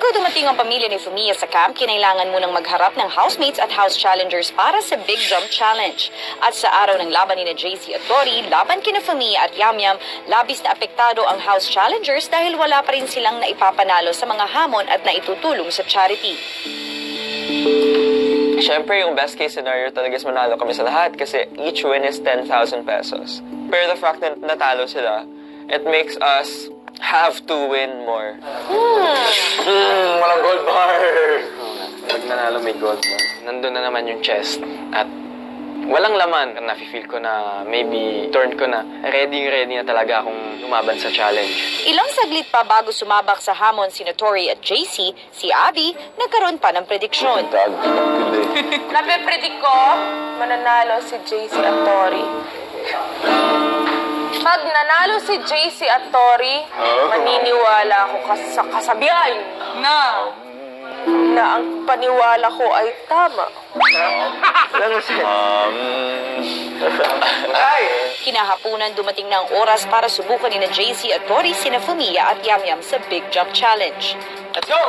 Bago dumating ang pamilya ni Fumiya sa camp, kinailangan munang magharap ng housemates at house challengers para sa Big Jump Challenge. At sa araw ng laban ni JC at Tori, laban kina Fumiya at Yamyam, labis na apektado ang house challengers dahil wala pa rin silang naipapanalo sa mga hamon at naitutulong sa charity. Siyempre, yung best case scenario talaga is manalo kami sa lahat kasi each win is 10,000 pesos. Pero the fact na natalo sila, it makes us have to win more. Walang gold bar! Pag nanalo may gold bar. Nandun na naman yung chest at walang laman. Nafe-feel ko na maybe turn ko na. Ready na talaga akong lumaban sa challenge. Ilang saglit pa bago sumabak sa hamon sina Tori at JC, si Abby nagkaroon pa ng prediksyon. Nape-predict ko, mananalo si JC at Tori. Pag nanalo si JC at Tori, maniniwala ako sa kasabihan na ang paniwala ko ay tama. Kinahapunan dumating na ang oras para subukan ni JC at Tori sina Fumiya at Yamyam sa Big Jump Challenge. Let's go!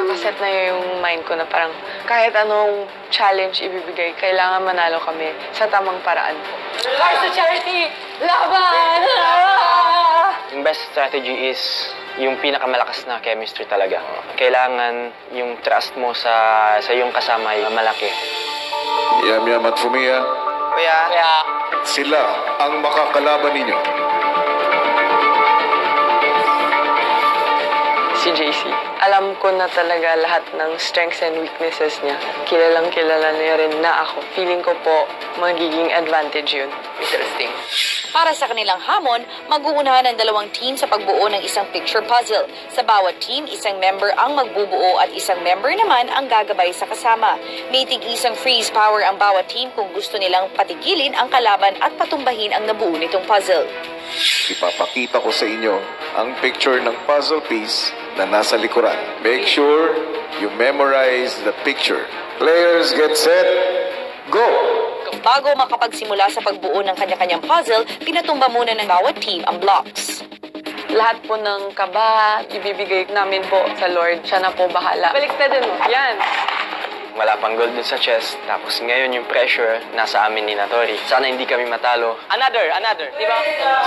Nakaset na yung mind ko na parang kahit anong challenge ibibigay, kailangan manalo kami sa tamang paraan po. Para sa charity! Laban! Yung best strategy is yung pinakamalakas na chemistry talaga. Kailangan yung trust mo sa iyong kasama ay malaki. Yamyam at Fumiya, Kuya. sila ang makakalaban ninyo. Si JC, alam ko na talaga lahat ng strengths and weaknesses niya. Kilalang kilala niya rin na ako. Feeling ko po, magiging advantage yun. Interesting. Para sa kanilang hamon, mag-uunahan ang dalawang team sa pagbuo ng isang picture puzzle. Sa bawat team, isang member ang magbubuo at isang member naman ang gagabay sa kasama. May tig-isang freeze power ang bawat team kung gusto nilang patigilin ang kalaban at patumbahin ang nabuo nitong puzzle. Ipapakita ko sa inyo ang picture ng puzzle piece na nasa likuran. Make sure you memorize the picture. Players get set, go! Bago makapagsimula sa pagbuo ng kanya-kanyang puzzle, pinatumba muna ng bawat team ang blocks. Lahat po ng kaba, ibibigay namin po sa Lord. Siya na po bahala. Baliktad din mo. Yan. Wala pang gold dun sa chest. Tapos ngayon yung pressure nasa amin ni Tori. Sana hindi kami matalo. Another. Di ba?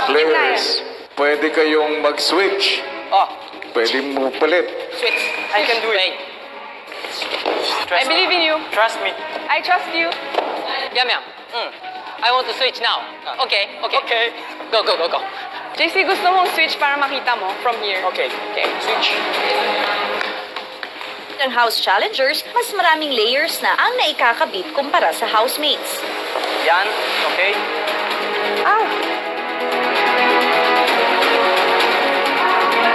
Players, pwede kayong mag-switch. Oh, Pwede mo palit. switch. I can do it. I believe in you. Trust me. I trust you. Yamyam. I want to switch now. Okay. Go. JC, gusto mong switch para makita mo from here. Okay. Switch. Ng house challengers, mas maraming layers na ang naikakabit kumpara sa housemates. Yan. Okay. Ah,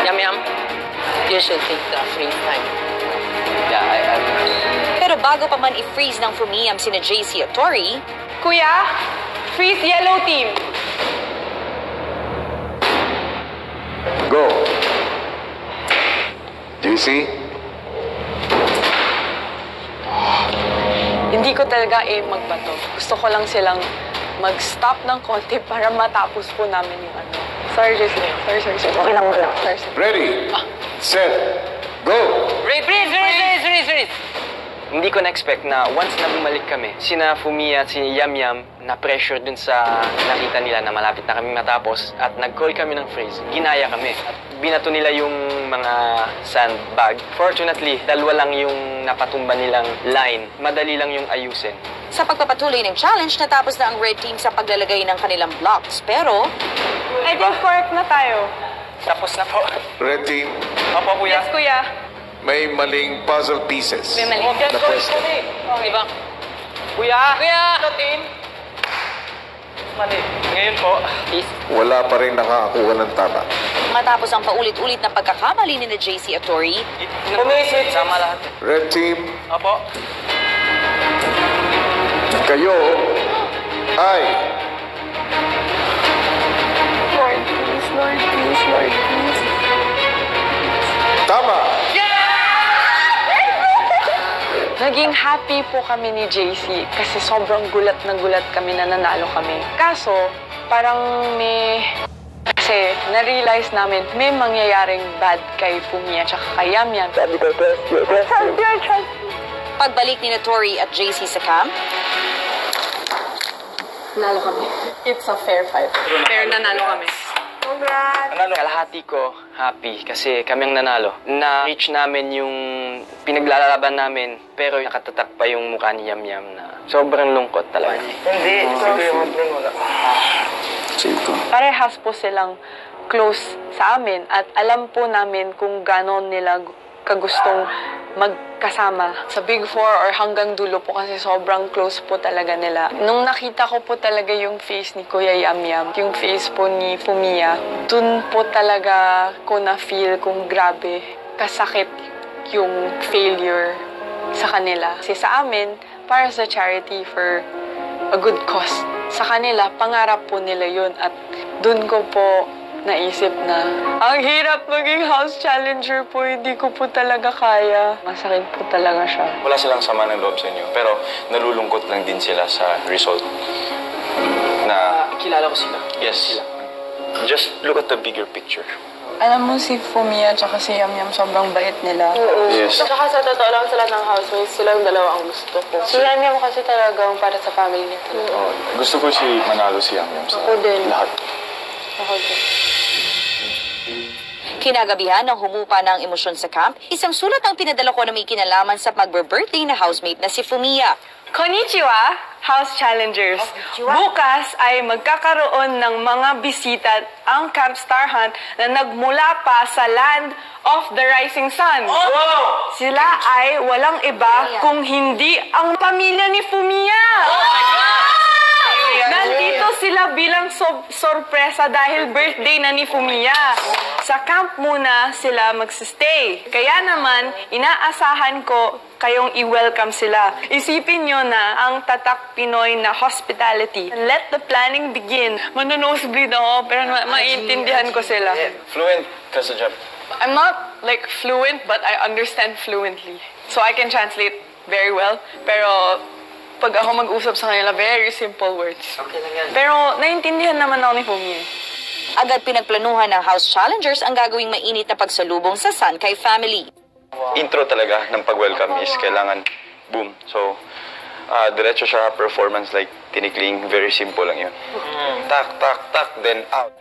Yamyam. You should take the free time. Yeah, Pero bago pa man i-freeze ng Fumiya sina JC at Tori, Kuya, freeze yellow team. Go! JC? Hindi ko talaga magbato. Gusto ko lang silang mag-stop ng konti para matapos po namin yung ano. Sorry, JC. Sorry. Okay lang. Sorry. Ready, set, go! Freeze! Hindi ko na-expect na once na bumalik kami, sina Fumiya at si Yamyam na pressure dun sa nakita nila na malapit na kami matapos at nag-call kami ng freeze. Ginaya kami at binato nila yung mga sandbag. Fortunately, dalawa lang yung napatumba nilang line. Madali lang yung ayusin. sa pagpapatuloy ng challenge, natapos na ang red team sa paglalagay ng kanilang blocks. Pero, I think correct na tayo. Tapos na po. Red team, Opo, kuya. Yes, kuya. may maling puzzle pieces. May mali. Na pwesto. Diba? Kuya! Ito, team! Mali. Ngayon po, please. Wala pa rin nakakakuha ng tama. matapos ang paulit-ulit na pagkakamali ni JC at Tori, Pumisit. Tama lahat. Red team, Opo. kayo ay Lord, please, Lord, please, Lord, please. tama. Naging happy po kami ni JC kasi sobrang gulat na gulat kami na nanalo kami. Kaso, parang may Kasi na-realize namin may mangyayaring bad kay Fumiya tsaka kay Yamyam. Pagbalik ni Tori at JC sa camp, Nanalo kami. It's a fair fight. Fair nanalo kami. Kalahati ko happy kasi kami ang nanalo. Na-reach namin yung pinaglalaban namin pero nakatatak pa yung mukha ni Yamyam na sobrang lungkot talaga. Hindi. Parehas po silang close sa amin at alam po namin kung gano'n nila kagustong magkasama sa Big Four or hanggang dulo po kasi sobrang close po talaga nila. Nung nakita ko po talaga yung face ni Kuya Yamyam, yung face po ni Fumiya, dun po talaga ko na-feel kung grabe kasakit yung failure sa kanila. Kasi sa amin, para sa charity for a good cause. Sa kanila, pangarap po nila yun at dun ko po naisip na ang hirap maging house challenger po, hindi ko po talaga kaya. Masakit po talaga siya. Wala silang sama ng loob sa inyo, pero nalulungkot lang din sila sa result. Na, Kilala ko sila. yes, just look at the bigger picture. Alam mo si Fumiya at si Yamyam sobrang bait nila. Yes. Saka sa totoo lang sa lahat ng housemates, sila yung dalawa ang gusto ko. Si Yamyam kasi talagang para sa family niya talaga. Gusto ko si manalo si Yamyam sa Ako din. lahat. Ako din. kinagabihan ng humupa ng emosyon sa camp, isang sulat ang pinadala ko na may kinalaman sa mag-birthday na housemate na si Fumiya. Konnichiwa, House Challengers. Bukas ay magkakaroon ng mga bisita ang Camp Star Hunt na nagmula pa sa Land of the Rising Sun. Sila ay walang iba kung hindi ang pamilya ni Fumiya. Nandito sila bilang sorpresa dahil birthday na ni Fumiya. Sa camp muna sila magsistay. Kaya naman, inaasahan ko kayong i-welcome sila. Isipin nyo na ang tatak Pinoy na hospitality. Let the planning begin. Manonosebleed ako, pero maiintindihan ko sila. Fluent ka sa job. I'm not like fluent, but I understand fluently. So I can translate very well. Pero pag ako mag-usap sa kanila, very simple words. Okay lang yan. Pero naiintindihan naman ako ni Fumi. Agad pinagplanuhan ng House Challengers ang gagawing mainit na pagsalubong sa Sankay family. Intro talaga ng pag-welcome is kailangan boom. So, diretso siya, performance like tinikling, very simple lang yun. Tak, tak, tak, then out.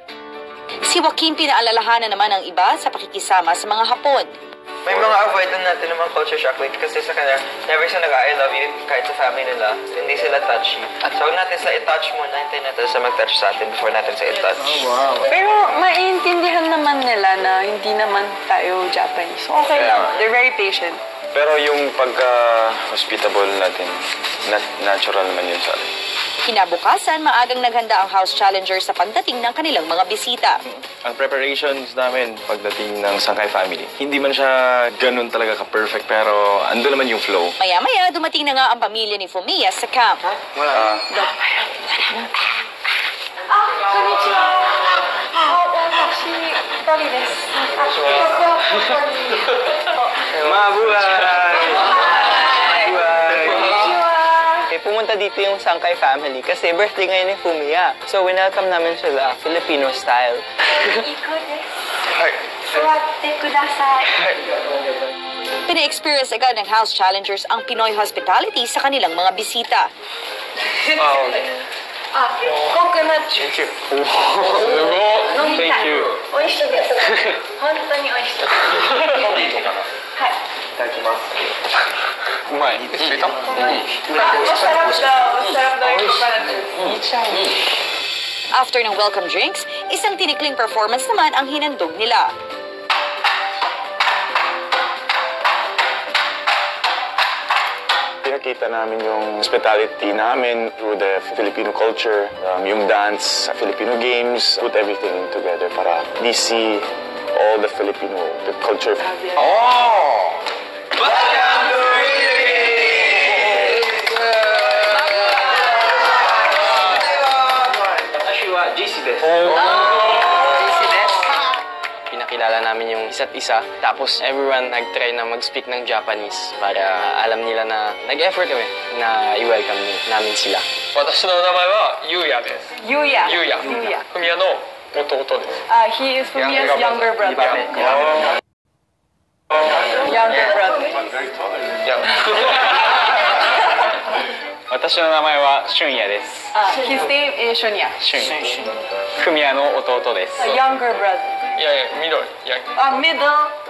Si Joaquin pinaalalahanan naman ang iba sa pakikisama sa mga Hapon. May mga avoidant natin ng mga culture shock like kasi sa kanila, never sila nag-I love you kahit sa family nila. Hindi sila touchy. So huwag natin sila i-touch muna, hintayin natin sa mag-touch sa atin before natin sa i-touch. Pero maiintindihan naman nila na hindi naman tayo Japanese. So okay lang. They're very patient. Pero yung pagka-hospitable natin, natural naman yun sa atin. Kinabukasan, maagang naghanda ang House Challengers sa pagdating ng kanilang mga bisita. Ang preparations namin pagdating ng Sankay family, hindi man siya ganun talaga ka-perfect, pero ando naman yung flow. Maya-maya, dumating na nga ang pamilya ni Fumiya sa camp. Pumunta dito yung Sankay family kasi birthday ngayon ni Fumiya. So, welcome namin sila, Filipino style. Pina-experience agad ng House Challengers ang Pinoy hospitality sa kanilang mga bisita. Coconut Thank you. Thank you. Umay. Ito? Masarap daw yung coconut. After ng welcome drinks, isang tinikling performance naman ang hinandog nila. Pinakita namin yung hospitality namin through the Filipino culture, yung dance, Filipino games, put everything together para they see all the Filipino culture. Oh! Welcome to JC Des. Pinakilala namin yung isa't isa. Tapos everyone nag-try na mag-speak ng Japanese para alam nila na nag-effort kami na i-welcome namin sila. 私の名前はユウヤです。Yuya. Yuya. Fumiya no 弟です。 He is Fumiya's younger brother. Younger brother. 私の名前は俊也です。 His name is Shunya. フミヤの弟です。 A younger brother. いやいや、緑。いや、 Middle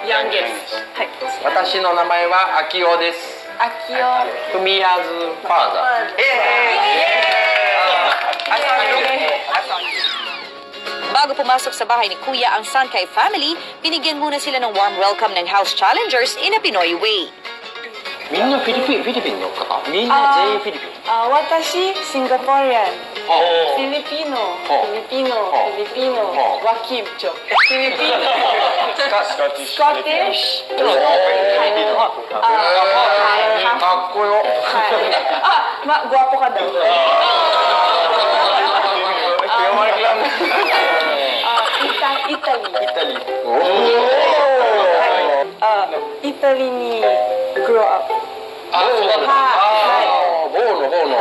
youngest. はい。私の名前は秋夫です。Akio. フミヤズファーザー。Bago pumasok sa bahay ni Kuya ang Sankay family, binigyan muna sila ng warm welcome ng House Challengers in a Pinoy way. みんなフィリピンの方。みんな全員フィリピン。Watashi, Singaporean. お Filipino. Oh. Filipino. Oh. Filipino. Oh. Wakib, joke. Filipino. Scottish. かっこよ。Guwapo ka daw. Italy. Italy ni grow up. ボーノ。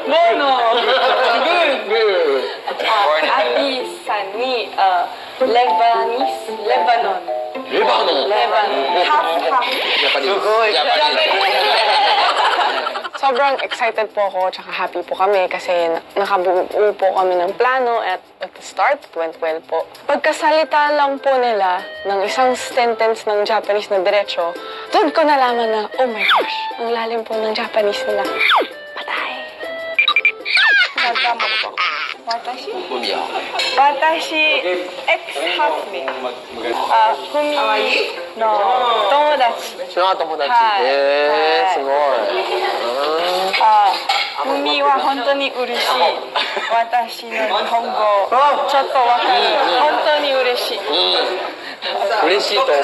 Mono. Good. Ati Sani, Lebanon. レバノン。 Half. すごい。 Sobrang excited po ako tsaka happy po kami kasi nakabuo po kami ng plano at the start, went well po. Pagkasalita lang po nila ng isang sentence ng Japanese na diretso, doon ko nalaman na, oh my gosh, ang lalim po ng Japanese nila. Patay. Watashi? Watashi, ex-husband. Fumi no tomodachi. 知らなかった友達。すごい。Fumi wa hontoni ureshi. Watashi no nihongo. Chotto wakaru. Hontoni ureshi. 嬉しいと思う。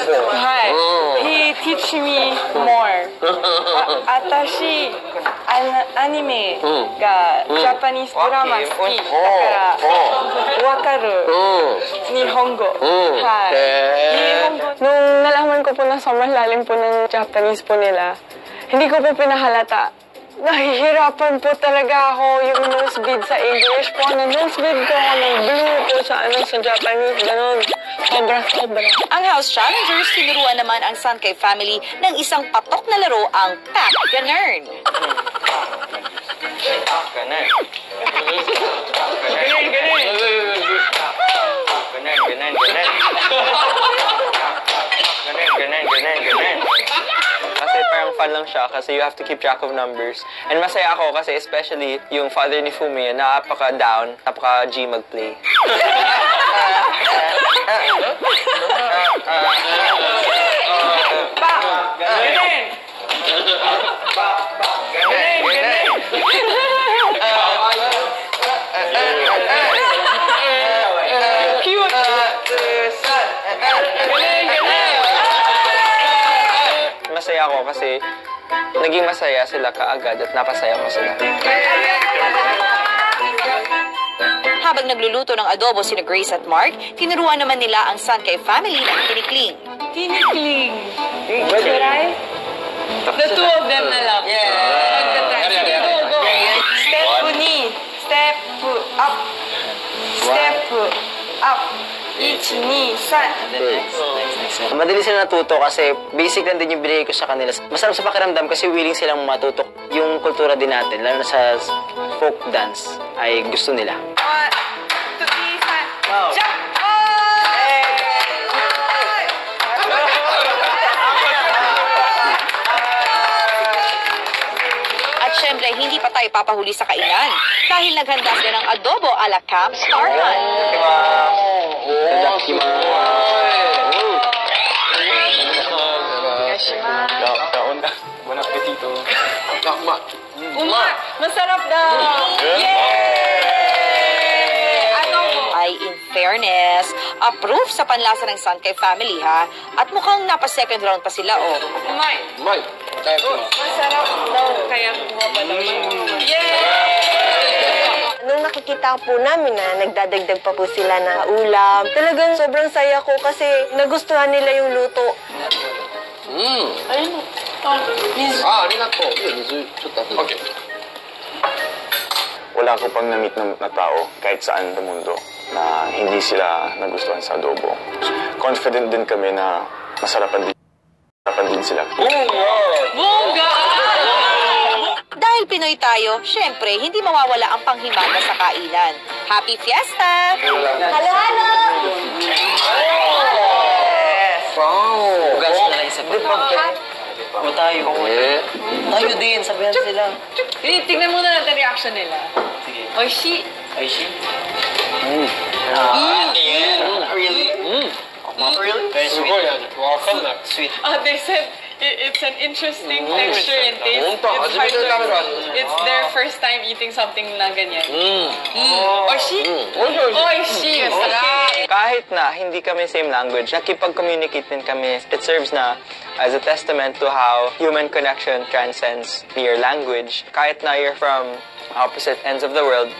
He teach me more. 私アニメがジャパニーズドラマ好きだからわかる日本語。Nung nalaman ko po na sobrang lalim po ng Japanese po nila, hindi ko po pinahalata. Nahihirapan po talaga ako yung nosebleed sa English po. Nosebleed ko ako ng blue po sa Japanese. Ganon. Sobra. Ang House Challengers, tinuruan naman ang Sankay family ng isang patok na laro, ang Pack Ganern. Kasi parang fun lang siya kasi you have to keep track of numbers. And masaya ako kasi especially yung father ni Fumi, napaka-down, napaka-G mag-play. Masaya ako kasi naging masaya sila kaagad at napasaya ko sila. Habang nagluluto ng adobo sina Grace at Mark, tinuruan naman nila ang Sankay family ng tinikling. Tinikling. Should I? The two of them na lang. Go. Step ni. Step up. Step up. 1, 2, 3. Madali sila natuto kasi basic lang din yung binigay ko sa kanila. Masarap sa pakiramdam kasi willing silang matutok. Yung kultura din natin, lalo na sa folk dance, ay gusto nila. 1, 2, 3, 4. Jump! At syempre, hindi pa tayo papahuli sa kainan dahil naghanda sila ng adobo a la Camp Starhan. Bon appetito. Masarap daw! Ay, in fairness, approve sa panlasa ng Sankay family, ha? At mukhang napa-second round pa sila, oh. Mike. Masarap daw. Kaya kuha pa daw siya. Nung nakikita po namin na nagdadagdag pa po sila ng ulam, talagang sobrang saya ko kasi nagustuhan nila yung luto. Arigato. 美 Wala ko pang na-meet na tao kahit saan sa mundo na hindi sila nagustuhan sa adobo. Confident din kami na masarapan din sila. Bongga! Dahil Pinoy tayo, syempre, hindi mawawala ang panghimala sa kainan. Happy Fiesta! Halo, halo! Wow! Ugas na lang isa pa. O tayo. Tayo din, sabihan sila. Tingnan muna natin reaction nila. Sige. Oishi. Oishi? Really? Really? Very sweet. Sweet. They said it's an interesting texture and taste. It's hard to... It's their first time eating something na ganyan. Oishi? Oishi! Okay. Kahit na hindi kami same language, nakipag-communicate din kami. It serves na as a testament to how human connection transcends mere language. Kahit na you're from opposite ends of the world,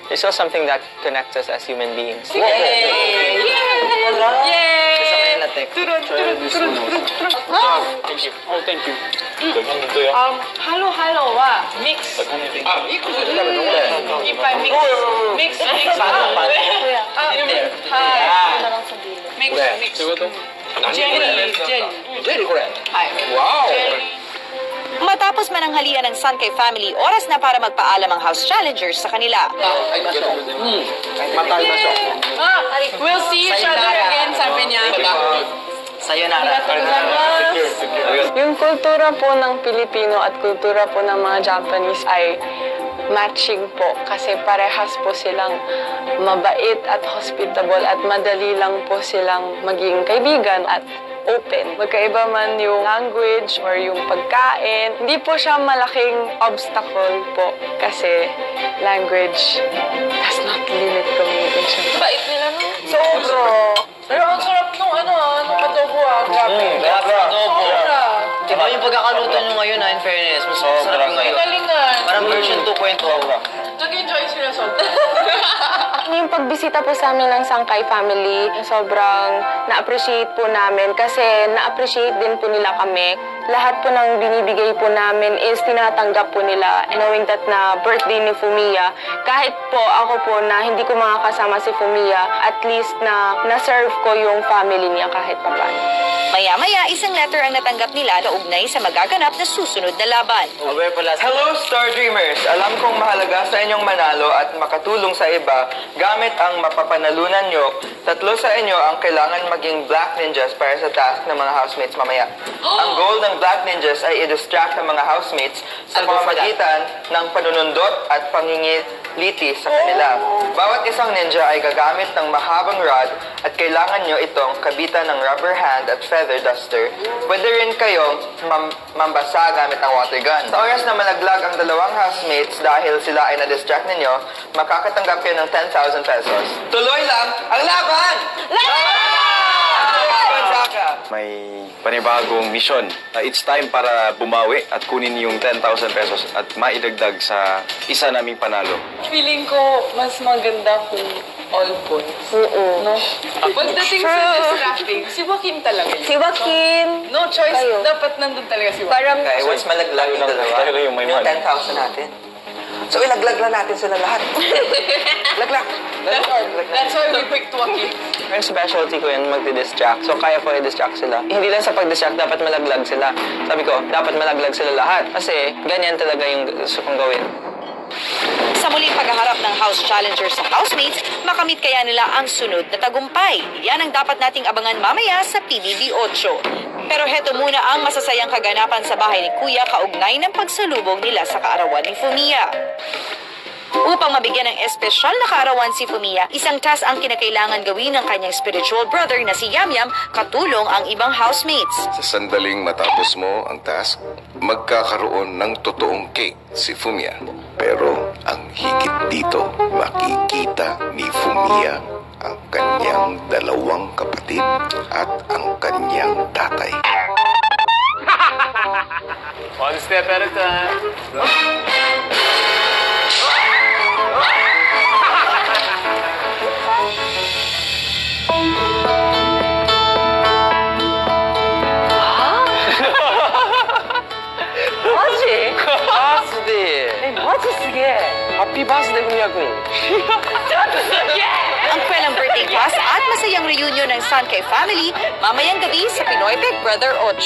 there's still something that connects us as human beings. Yay! Yay! Gusto ko yung latek. Thank you. Oh, thank you. Halo-halo wa mix. If I mix. Mix. Jelly. Wow! Matapos mananghalian ng Sankay family, oras na para magpaalam ang house challengers sa kanila. We'll see each other again, sabi niya. Sayonara. Yung kultura po ng Pilipino at kultura po ng mga Japanese ay matching po kasi parehas po silang mabait at hospitable at madali lang po silang maging kaibigan at open. Magkaiba man yung language or yung pagkain, hindi po siya malaking obstacle po kasi language does not limit communication. Bait nila no? Sobro! Pero ang sarap nung nung adobo grabe. Grabe, adobo. Sobra! Diba yung pagkakaluto nyo ngayon in fairness, mas sarap yung ngayon. Galingan! Parang version 2.0. Nag-enjoy sila sobra. Yung pagbisita po sa amin ng Sankay family, sobrang na-appreciate po namin kasi na-appreciate din po nila kami. Lahat po ng binibigay po namin is tinatanggap po nila. Knowing that na birthday ni Fumiya, kahit po ako po na hindi ko makakasama si Fumiya, at least na na-serve ko yung family niya kahit pa paano. Maya-maya, isang letter ang natanggap nila na ugnay sa magaganap na susunod na laban. Hello, Star Dreamers! Alam kong mahalaga sa inyong manalo at makatulong sa iba gamit ang mapapanalunan nyo. Tatlo sa inyo ang kailangan maging Black Ninjas para sa task ng mga housemates mamaya. Ang goal ng Black Ninjas ay i-distract ang mga housemates sa pamamagitan ng panunundot at pangingiliti sa kanila. Bawat isang ninja ay gagamit ng mahabang rod at kailangan nyo itong kabitan ng rubber hand at feather duster. Pwede rin kayong mambasa gamit ng water gun. Sa oras na malaglag ang dalawang housemates dahil sila ay na-distract ninyo, makakatanggap kayo ng 10,000 pesos. Tuloy lang ang laban! May panibagong misyon. It's time para bumawi at kunin yung 10,000 pesos at maidagdag sa isa naming panalo. Feeling ko mas maganda kung all points. No? Pagdating sa distracting, si Joaquin talaga. Si Joaquin! No choice, Kayo. dapat nandun talaga si Joaquin. Parang, Okay, once malaglag yung dalawa, Talaga yung may yung money. 10,000 natin. So ilaglag lang natin sila lahat. Laglag. That's why we picked Joaquin. Yung specialty ko yun, magdi-distract. So, kaya ko i-distract sila. Hindi lang sa pag-distract, dapat malaglag sila. Sabi ko, dapat malaglag sila lahat. Kasi, ganyan talaga yung gusto kong gawin. Sa muling paghaharap ng house challengers sa housemates, makamit kaya nila ang sunod na tagumpay. Yan ang dapat nating abangan mamaya sa PBB 8. Pero heto muna ang masasayang kaganapan sa bahay ni Kuya kaugnay ng pagsalubong nila sa kaarawan ni Fumiya. Upang mabigyan ng espesyal na kaarawan si Fumiya, isang task ang kinakailangan gawin ng kanyang spiritual brother na si Yamyam, katulong ang ibang housemates. Sa sandaling matapos mo ang task, magkakaroon ng totoong cake si Fumiya. Pero ang higit dito, makikita ni Fumiya ang kanyang dalawang kapatid at ang kanyang tatay. One step at a time. Maji? マジで Maji, sige. Happy birthday, Kuya-kun! Ang kwelang birthday class at masayang reunion ng Sankay family mamayang gabi sa Pinoy Big Brother 8.